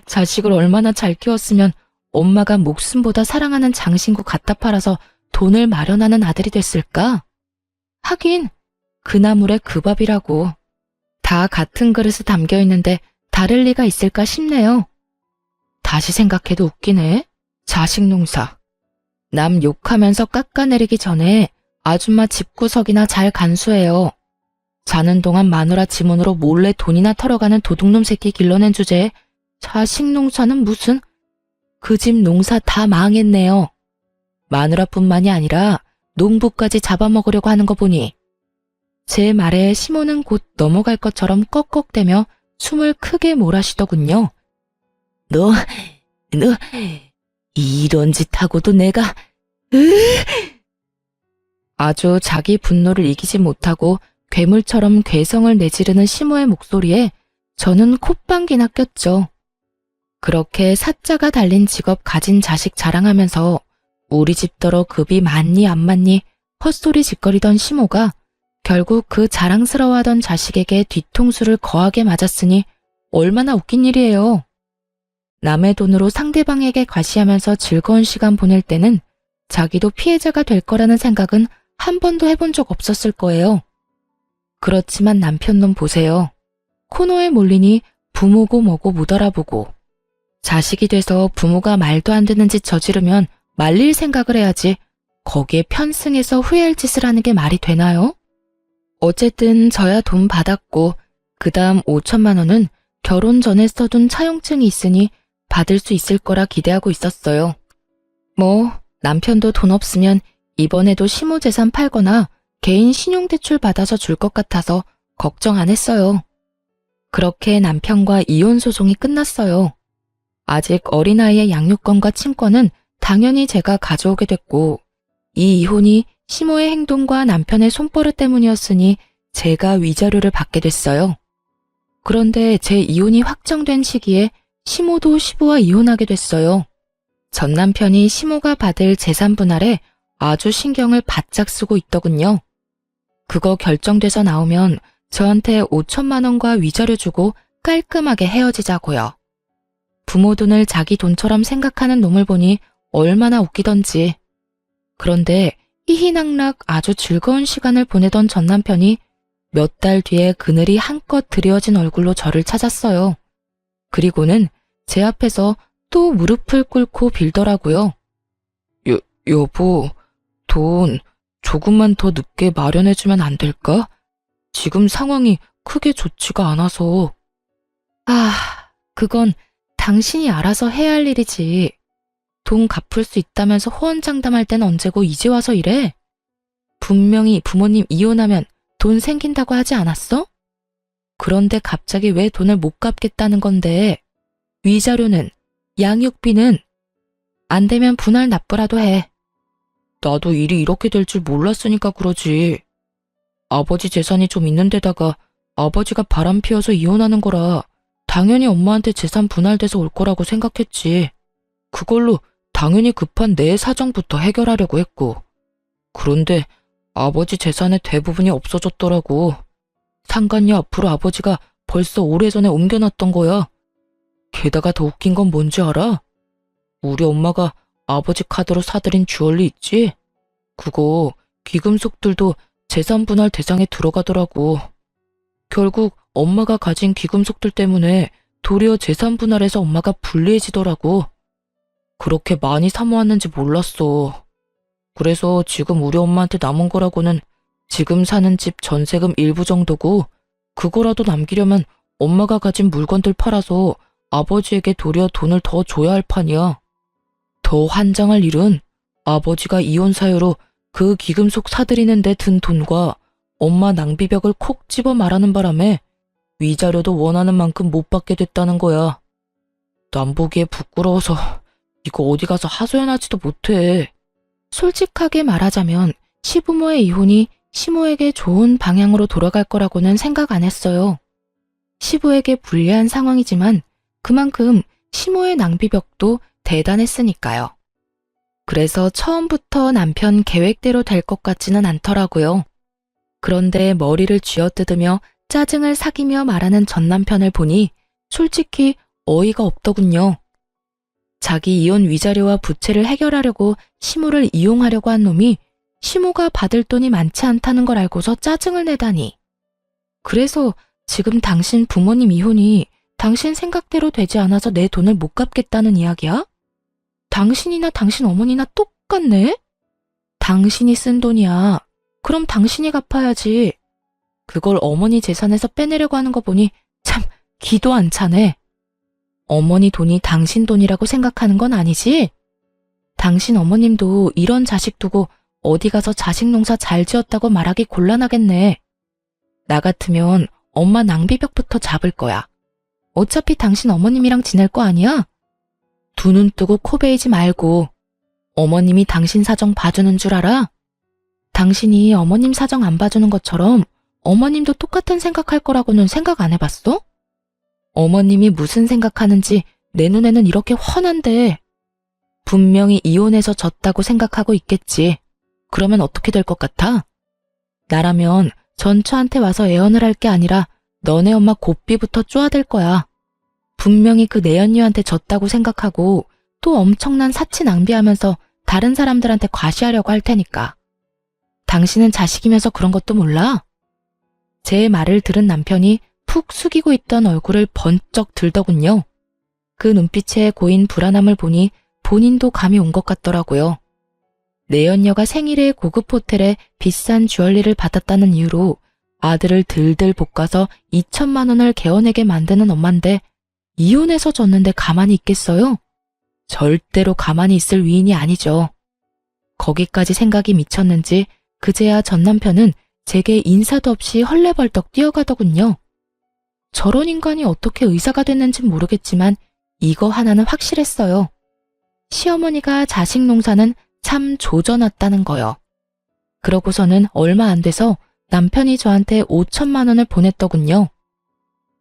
자식을 얼마나 잘 키웠으면 엄마가 목숨보다 사랑하는 장신구 갖다 팔아서 돈을 마련하는 아들이 됐을까? 하긴 그 나물에 그 밥이라고. 다 같은 그릇에 담겨 있는데 다를 리가 있을까 싶네요. 다시 생각해도 웃기네. 자식 농사. 남 욕하면서 깎아내리기 전에 아줌마 집구석이나 잘 간수해요. 자는 동안 마누라 지문으로 몰래 돈이나 털어가는 도둑놈 새끼 길러낸 주제에 자식 농사는 무슨. 그 집 농사 다 망했네요. 마누라뿐만이 아니라 농부까지 잡아먹으려고 하는 거 보니 제 말에 시모는 곧 넘어갈 것처럼 꺽꺽대며 숨을 크게 몰아쉬더군요. 너 이런 짓 하고도 내가 아주 자기 분노를 이기지 못하고 괴물처럼 괴성을 내지르는 시모의 목소리에 저는 콧방귀나 꼈죠. 그렇게 사자가 달린 직업 가진 자식 자랑하면서 우리 집더러 급이 많니 안 많니 헛소리 짓거리던 시모가 결국 그 자랑스러워하던 자식에게 뒤통수를 거하게 맞았으니 얼마나 웃긴 일이에요. 남의 돈으로 상대방에게 과시하면서 즐거운 시간 보낼 때는 자기도 피해자가 될 거라는 생각은 한 번도 해본 적 없었을 거예요. 그렇지만 남편놈 보세요. 코너에 몰리니 부모고 뭐고 못 알아보고 자식이 돼서 부모가 말도 안 되는 짓 저지르면 말릴 생각을 해야지 거기에 편승해서 후회할 짓을 하는 게 말이 되나요? 어쨌든 저야 돈 받았고 그 다음 5천만 원은 결혼 전에 써둔 차용증이 있으니 받을 수 있을 거라 기대하고 있었어요. 뭐 남편도 돈 없으면 이번에도 시모 재산 팔거나 개인 신용대출 받아서 줄 것 같아서 걱정 안 했어요. 그렇게 남편과 이혼 소송이 끝났어요. 아직 어린아이의 양육권과 친권은 당연히 제가 가져오게 됐고 이 이혼이 시모의 행동과 남편의 손버릇 때문이었으니 제가 위자료를 받게 됐어요. 그런데 제 이혼이 확정된 시기에 시모도 시부와 이혼하게 됐어요. 전 남편이 시모가 받을 재산 분할에 아주 신경을 바짝 쓰고 있더군요. 그거 결정돼서 나오면 저한테 5천만 원과 위자료 주고 깔끔하게 헤어지자고요. 부모 돈을 자기 돈처럼 생각하는 놈을 보니 얼마나 웃기던지. 그런데 희희낙낙 아주 즐거운 시간을 보내던 전 남편이 몇 달 뒤에 그늘이 한껏 드리워진 얼굴로 저를 찾았어요. 그리고는 제 앞에서 또 무릎을 꿇고 빌더라고요. 여보, 돈 조금만 더 늦게 마련해주면 안 될까? 지금 상황이 크게 좋지가 않아서. 그건 당신이 알아서 해야 할 일이지. 돈 갚을 수 있다면서 호언장담할 땐 언제고 이제 와서 이래? 분명히 부모님 이혼하면 돈 생긴다고 하지 않았어? 그런데 갑자기 왜 돈을 못 갚겠다는 건데? 위자료는? 양육비는? 안 되면 분할 납부라도 해. 나도 일이 이렇게 될 줄 몰랐으니까 그러지. 아버지 재산이 좀 있는 데다가 아버지가 바람 피워서 이혼하는 거라 당연히 엄마한테 재산 분할돼서 올 거라고 생각했지. 그걸로 당연히 급한 내 사정부터 해결하려고 했고. 그런데 아버지 재산의 대부분이 없어졌더라고. 상간녀 앞으로 아버지가 벌써 오래전에 옮겨놨던 거야. 게다가 더 웃긴 건 뭔지 알아? 우리 엄마가 아버지 카드로 사들인 주얼리 있지? 그거 귀금속들도 재산 분할 대상에 들어가더라고. 결국 엄마가 가진 귀금속들 때문에 도리어 재산 분할에서 엄마가 불리해지더라고. 그렇게 많이 사모았는지 몰랐어. 그래서 지금 우리 엄마한테 남은 거라고는 지금 사는 집 전세금 일부 정도고 그거라도 남기려면 엄마가 가진 물건들 팔아서 아버지에게 도리어 돈을 더 줘야 할 판이야. 더 환장할 일은 아버지가 이혼 사유로 그 귀금속 사들이는 데 든 돈과 엄마 낭비벽을 콕 집어 말하는 바람에 위자료도 원하는 만큼 못 받게 됐다는 거야. 남 보기에 부끄러워서 이거 어디 가서 하소연하지도 못해. 솔직하게 말하자면 시부모의 이혼이 시모에게 좋은 방향으로 돌아갈 거라고는 생각 안 했어요. 시부에게 불리한 상황이지만 그만큼 시모의 낭비벽도 대단했으니까요. 그래서 처음부터 남편 계획대로 될 것 같지는 않더라고요. 그런데 머리를 쥐어뜯으며 짜증을 삭이며 말하는 전 남편을 보니 솔직히 어이가 없더군요. 자기 이혼 위자료와 부채를 해결하려고 시모를 이용하려고 한 놈이 시모가 받을 돈이 많지 않다는 걸 알고서 짜증을 내다니. 그래서 지금 당신 부모님 이혼이 당신 생각대로 되지 않아서 내 돈을 못 갚겠다는 이야기야? 당신이나 당신 어머니나 똑같네? 당신이 쓴 돈이야. 그럼 당신이 갚아야지. 그걸 어머니 재산에서 빼내려고 하는 거 보니 참 기도 안 차네. 어머니 돈이 당신 돈이라고 생각하는 건 아니지? 당신 어머님도 이런 자식 두고 어디 가서 자식 농사 잘 지었다고 말하기 곤란하겠네. 나 같으면 엄마 낭비벽부터 잡을 거야. 어차피 당신 어머님이랑 지낼 거 아니야? 두 눈 뜨고 코 베이지 말고. 어머님이 당신 사정 봐주는 줄 알아? 당신이 어머님 사정 안 봐주는 것처럼 어머님도 똑같은 생각할 거라고는 생각 안 해봤어? 어머님이 무슨 생각하는지 내 눈에는 이렇게 훤한데. 분명히 이혼해서 졌다고 생각하고 있겠지. 그러면 어떻게 될 것 같아? 나라면 전처한테 와서 애원을 할 게 아니라 너네 엄마 고삐부터 쪼아댈 거야. 분명히 그 내연녀한테 졌다고 생각하고 또 엄청난 사치 낭비하면서 다른 사람들한테 과시하려고 할 테니까. 당신은 자식이면서 그런 것도 몰라? 제 말을 들은 남편이 푹 숙이고 있던 얼굴을 번쩍 들더군요. 그 눈빛에 고인 불안함을 보니 본인도 감이 온 것 같더라고요. 내연녀가 생일에 고급 호텔에 비싼 주얼리를 받았다는 이유로 아들을 들들 볶아서 2천만 원을 개어내게 만드는 엄마인데 이혼해서 졌는데 가만히 있겠어요? 절대로 가만히 있을 위인이 아니죠. 거기까지 생각이 미쳤는지 그제야 전 남편은 제게 인사도 없이 헐레벌떡 뛰어가더군요. 저런 인간이 어떻게 의사가 됐는진 모르겠지만 이거 하나는 확실했어요. 시어머니가 자식 농사는 참 조져놨다는 거요. 그러고서는 얼마 안 돼서 남편이 저한테 5천만 원을 보냈더군요.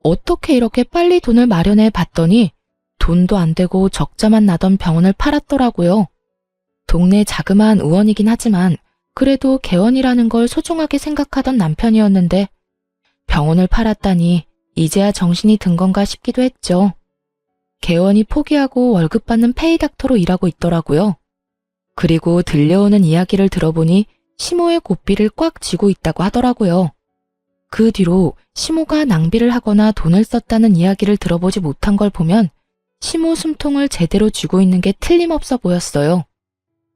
어떻게 이렇게 빨리 돈을 마련해 봤더니 돈도 안 되고 적자만 나던 병원을 팔았더라고요. 동네 자그마한 의원이긴 하지만 그래도 개원이라는 걸 소중하게 생각하던 남편이었는데 병원을 팔았다니 이제야 정신이 든 건가 싶기도 했죠. 개원이 포기하고 월급 받는 페이닥터로 일하고 있더라고요. 그리고 들려오는 이야기를 들어보니 시모의 고삐를 꽉 쥐고 있다고 하더라고요. 그 뒤로 시모가 낭비를 하거나 돈을 썼다는 이야기를 들어보지 못한 걸 보면 시모 숨통을 제대로 쥐고 있는 게 틀림없어 보였어요.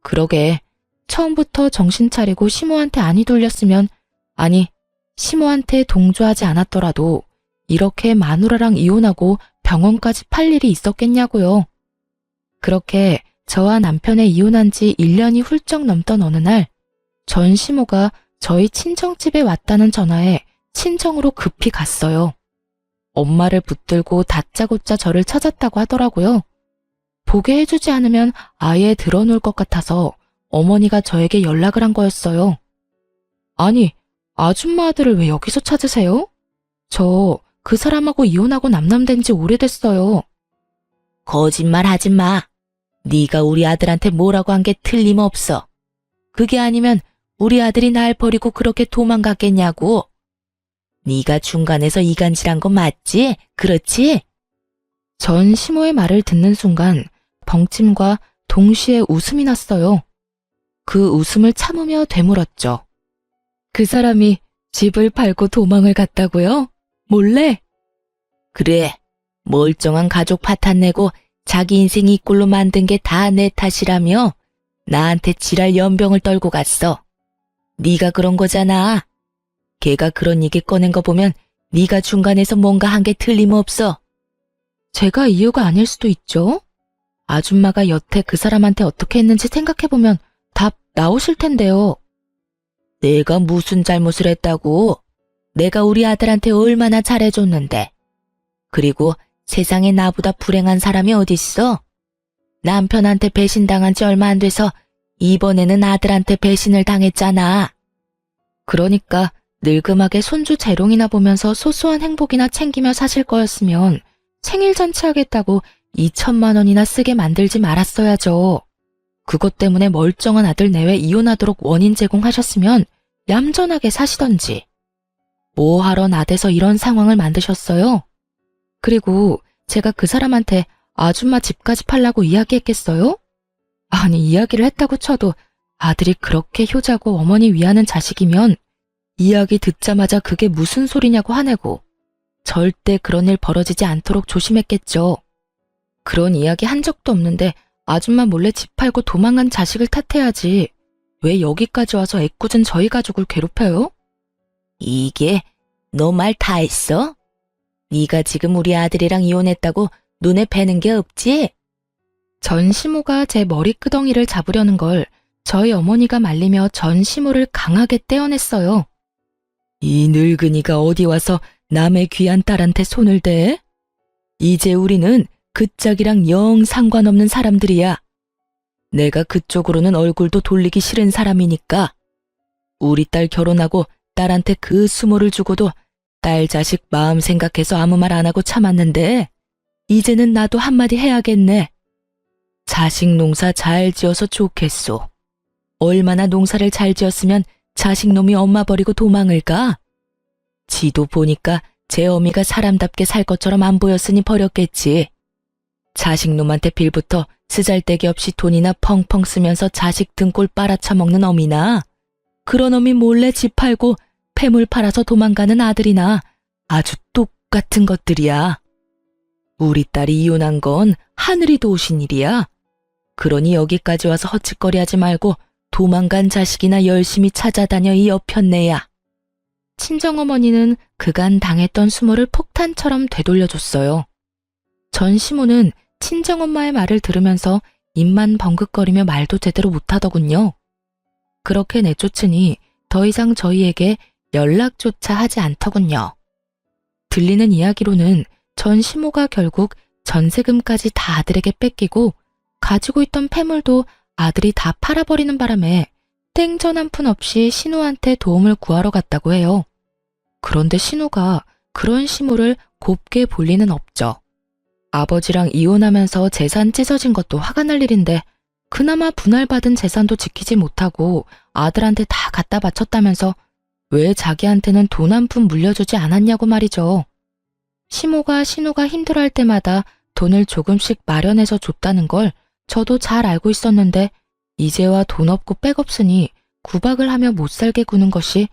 그러게 처음부터 정신 차리고 시모한테 안이 돌렸으면, 아니 시모한테 동조하지 않았더라도 이렇게 마누라랑 이혼하고 병원까지 팔 일이 있었겠냐고요. 그렇게 저와 남편의 이혼한 지 1년이 훌쩍 넘던 어느 날 전 시모가 저희 친정집에 왔다는 전화에 친정으로 급히 갔어요. 엄마를 붙들고 다짜고짜 저를 찾았다고 하더라고요. 보게 해주지 않으면 아예 드러놓을 것 같아서 어머니가 저에게 연락을 한 거였어요. 아니, 아줌마 아들을 왜 여기서 찾으세요? 저 그 사람하고 이혼하고 남남된 지 오래됐어요. 거짓말 하지 마. 네가 우리 아들한테 뭐라고 한 게 틀림없어. 그게 아니면 우리 아들이 날 버리고 그렇게 도망갔겠냐고. 네가 중간에서 이간질한 거 맞지? 그렇지? 전 시모의 말을 듣는 순간 벙침과 동시에 웃음이 났어요. 그 웃음을 참으며 되물었죠. 그 사람이 집을 팔고 도망을 갔다고요? 몰래? 그래. 멀쩡한 가족 파탄 내고 자기 인생 이 꼴로 만든 게 다 내 탓이라며 나한테 지랄 연병을 떨고 갔어. 네가 그런 거잖아. 걔가 그런 얘기 꺼낸 거 보면 네가 중간에서 뭔가 한 게 틀림없어. 제가 이유가 아닐 수도 있죠. 아줌마가 여태 그 사람한테 어떻게 했는지 생각해보면 답 나오실 텐데요. 내가 무슨 잘못을 했다고? 내가 우리 아들한테 얼마나 잘해줬는데. 그리고 세상에 나보다 불행한 사람이 어딨어? 남편한테 배신당한 지 얼마 안 돼서 이번에는 아들한테 배신을 당했잖아. 그러니까 늙음하게 손주 재롱이나 보면서 소소한 행복이나 챙기며 사실 거였으면 생일 잔치하겠다고 2천만 원이나 쓰게 만들지 말았어야죠. 그것 때문에 멀쩡한 아들 내외 이혼하도록 원인 제공하셨으면 얌전하게 사시던지. 뭐하러 나대서 이런 상황을 만드셨어요? 그리고 제가 그 사람한테 아줌마 집까지 팔라고 이야기했겠어요? 아니, 이야기를 했다고 쳐도 아들이 그렇게 효자고 어머니 위하는 자식이면 이야기 듣자마자 그게 무슨 소리냐고 화내고 절대 그런 일 벌어지지 않도록 조심했겠죠. 그런 이야기 한 적도 없는데 아줌마 몰래 집 팔고 도망간 자식을 탓해야지. 왜 여기까지 와서 애꿎은 저희 가족을 괴롭혀요? 이게 너 말 다 했어? 네가 지금 우리 아들이랑 이혼했다고 눈에 뵈는 게 없지? 전 시모가 제 머리끄덩이를 잡으려는 걸 저희 어머니가 말리며 전 시모를 강하게 떼어냈어요. 이 늙은이가 어디 와서 남의 귀한 딸한테 손을 대? 이제 우리는 그 짝이랑 영 상관없는 사람들이야. 내가 그쪽으로는 얼굴도 돌리기 싫은 사람이니까. 우리 딸 결혼하고 딸한테 그 수모를 주고도 딸 자식 마음 생각해서 아무 말 안 하고 참았는데 이제는 나도 한마디 해야겠네. 자식 농사 잘 지어서 좋겠소. 얼마나 농사를 잘 지었으면 자식놈이 엄마 버리고 도망을 가? 지도 보니까 제 어미가 사람답게 살 것처럼 안 보였으니 버렸겠지. 자식놈한테 빌부터 쓰잘데기 없이 돈이나 펑펑 쓰면서 자식 등골 빨아쳐먹는 어미나 그런 어미 몰래 집 팔고 폐물 팔아서 도망가는 아들이나 아주 똑같은 것들이야. 우리 딸이 이혼한 건 하늘이 도우신 일이야. 그러니 여기까지 와서 헛짓거리하지 말고 도망간 자식이나 열심히 찾아다녀 이 여편네야. 친정어머니는 그간 당했던 수모를 폭탄처럼 되돌려줬어요. 전 시모는 친정엄마의 말을 들으면서 입만 벙긋거리며 말도 제대로 못하더군요. 그렇게 내쫓으니 더 이상 저희에게 연락조차 하지 않더군요. 들리는 이야기로는 전 시모가 결국 전세금까지 다 아들에게 뺏기고 가지고 있던 폐물도 아들이 다 팔아버리는 바람에 땡전 한 푼 없이 신우한테 도움을 구하러 갔다고 해요. 그런데 신우가 그런 시모를 곱게 볼 리는 없죠. 아버지랑 이혼하면서 재산 찢어진 것도 화가 날 일인데 그나마 분할받은 재산도 지키지 못하고 아들한테 다 갖다 바쳤다면서 왜 자기한테는 돈 한 푼 물려주지 않았냐고 말이죠. 시모가 신우가 힘들어할 때마다 돈을 조금씩 마련해서 줬다는 걸 저도 잘 알고 있었는데 이제와 돈 없고 백 없으니 구박을 하며 못 살게 구는 것이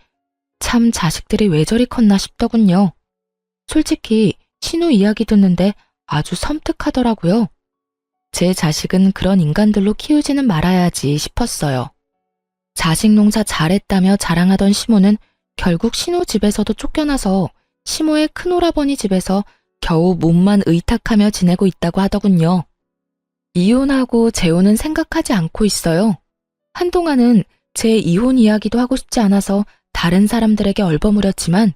참 자식들이 왜 저리 컸나 싶더군요. 솔직히 신우 이야기 듣는데 아주 섬뜩하더라고요. 제 자식은 그런 인간들로 키우지는 말아야지 싶었어요. 자식 농사 잘했다며 자랑하던 시모는 결국 신우 집에서도 쫓겨나서 시모의 큰오라버니 집에서 겨우 몸만 의탁하며 지내고 있다고 하더군요. 이혼하고 재혼은 생각하지 않고 있어요. 한동안은 제 이혼 이야기도 하고 싶지 않아서 다른 사람들에게 얼버무렸지만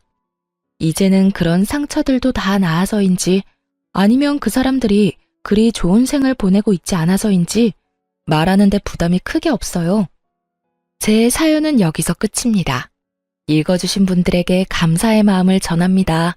이제는 그런 상처들도 다 나아서인지 아니면 그 사람들이 그리 좋은 생을 보내고 있지 않아서인지 말하는데 부담이 크게 없어요. 제 사연은 여기서 끝입니다. 읽어주신 분들에게 감사의 마음을 전합니다.